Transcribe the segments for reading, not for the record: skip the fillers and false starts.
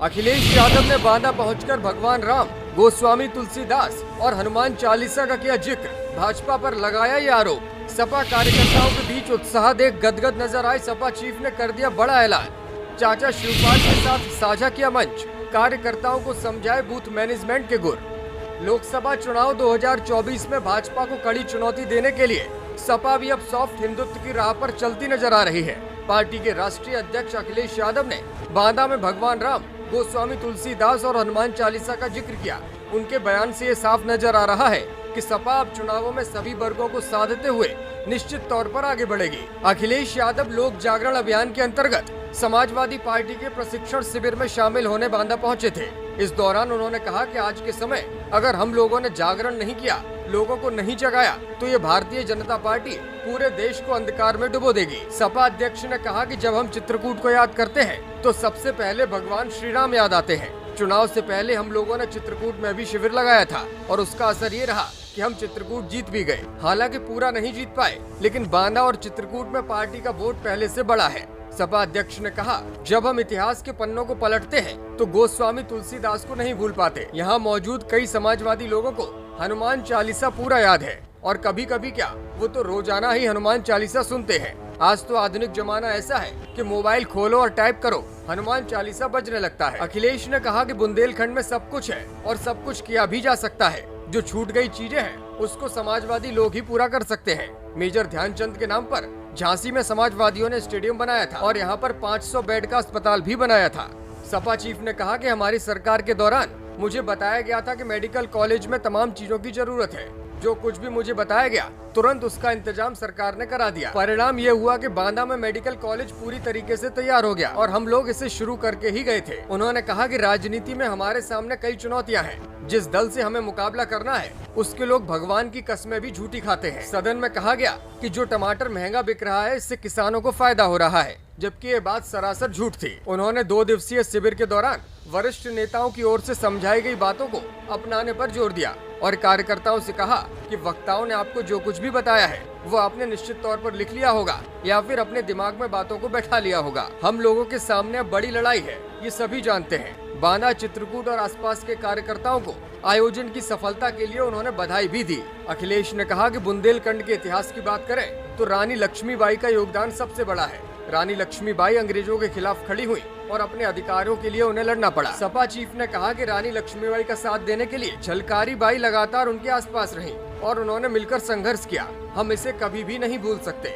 अखिलेश यादव ने बांदा पहुंचकर भगवान राम, गोस्वामी तुलसीदास और हनुमान चालीसा का किया जिक्र। भाजपा पर लगाया ये आरोप। सपा कार्यकर्ताओं के बीच उत्साह देख गदगद नजर आए सपा चीफ ने कर दिया बड़ा ऐलान। चाचा शिवपाल के साथ साझा किया मंच, कार्यकर्ताओं को समझाए बूथ मैनेजमेंट के गुर। लोकसभा चुनाव 2024 में भाजपा को कड़ी चुनौती देने के लिए सपा भी अब सॉफ्ट हिंदुत्व की राह पर चलती नजर आ रही है। पार्टी के राष्ट्रीय अध्यक्ष अखिलेश यादव ने बांदा में भगवान राम, गोस्वामी तुलसीदास और हनुमान चालीसा का जिक्र किया। उनके बयान से ये साफ नजर आ रहा है कि सपा अब चुनावों में सभी वर्गों को साधते हुए निश्चित तौर पर आगे बढ़ेगी। अखिलेश यादव लोक जागरण अभियान के अंतर्गत समाजवादी पार्टी के प्रशिक्षण शिविर में शामिल होने बांदा पहुंचे थे। इस दौरान उन्होंने कहा कि आज के समय अगर हम लोगों ने जागरण नहीं किया, लोगों को नहीं जगाया, तो ये भारतीय जनता पार्टी पूरे देश को अंधकार में डुबो देगी। सपा अध्यक्ष ने कहा कि जब हम चित्रकूट को याद करते हैं तो सबसे पहले भगवान श्री राम याद आते हैं। चुनाव से पहले हम लोगों ने चित्रकूट में भी शिविर लगाया था और उसका असर ये रहा कि हम चित्रकूट जीत भी गए। हालांकि पूरा नहीं जीत पाए, लेकिन बांदा और चित्रकूट में पार्टी का वोट पहले से बड़ा है। सपा अध्यक्ष ने कहा, जब हम इतिहास के पन्नों को पलटते हैं तो गोस्वामी तुलसीदास को नहीं भूल पाते। यहाँ मौजूद कई समाजवादी लोगों को हनुमान चालीसा पूरा याद है और कभी कभी क्या, वो तो रोजाना ही हनुमान चालीसा सुनते हैं। आज तो आधुनिक जमाना ऐसा है कि मोबाइल खोलो और टाइप करो, हनुमान चालीसा बजने लगता है। अखिलेश ने कहा कि बुंदेलखंड में सब कुछ है और सब कुछ किया भी जा सकता है। जो छूट गई चीजें हैं उसको समाजवादी लोग ही पूरा कर सकते हैं। मेजर ध्यानचंद के नाम पर झांसी में समाजवादियों ने स्टेडियम बनाया था और यहाँ पर 500 बेड का अस्पताल भी बनाया था। सपा चीफ ने कहा कि हमारी सरकार के दौरान मुझे बताया गया था कि मेडिकल कॉलेज में तमाम चीजों की जरूरत है। जो कुछ भी मुझे बताया गया तुरंत उसका इंतजाम सरकार ने करा दिया। परिणाम ये हुआ कि बांदा में मेडिकल कॉलेज पूरी तरीके से तैयार हो गया और हम लोग इसे शुरू करके ही गए थे। उन्होंने कहा कि राजनीति में हमारे सामने कई चुनौतियां हैं। जिस दल से हमें मुकाबला करना है उसके लोग भगवान की कसमें भी झूठी खाते हैं। सदन में कहा गया कि जो टमाटर महंगा बिक रहा है इससे किसानों को फायदा हो रहा है, जबकि ये बात सरासर झूठ थी। उन्होंने 2 दिवसीय शिविर के दौरान वरिष्ठ नेताओं की ओर से समझाई गई बातों को अपनाने पर जोर दिया और कार्यकर्ताओं से कहा कि वक्ताओं ने आपको जो कुछ भी बताया है वो आपने निश्चित तौर पर लिख लिया होगा या फिर अपने दिमाग में बातों को बैठा लिया होगा। हम लोगों के सामने अब बड़ी लड़ाई है, ये सभी जानते हैं। बांदा, चित्रकूट और आसपास के कार्यकर्ताओं को आयोजन की सफलता के लिए उन्होंने बधाई भी दी। अखिलेश ने कहा कि बुंदेलखंड के इतिहास की बात करें तो रानी लक्ष्मीबाई का योगदान सबसे बड़ा है। रानी लक्ष्मीबाई अंग्रेजों के खिलाफ खड़ी हुई और अपने अधिकारों के लिए उन्हें लड़ना पड़ा। सपा चीफ ने कहा कि रानी लक्ष्मीबाई का साथ देने के लिए झलकारी बाई लगातार उनके आसपास रहीं और उन्होंने मिलकर संघर्ष किया। हम इसे कभी भी नहीं भूल सकते।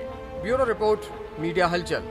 ब्यूरो रिपोर्ट, मीडिया हलचल।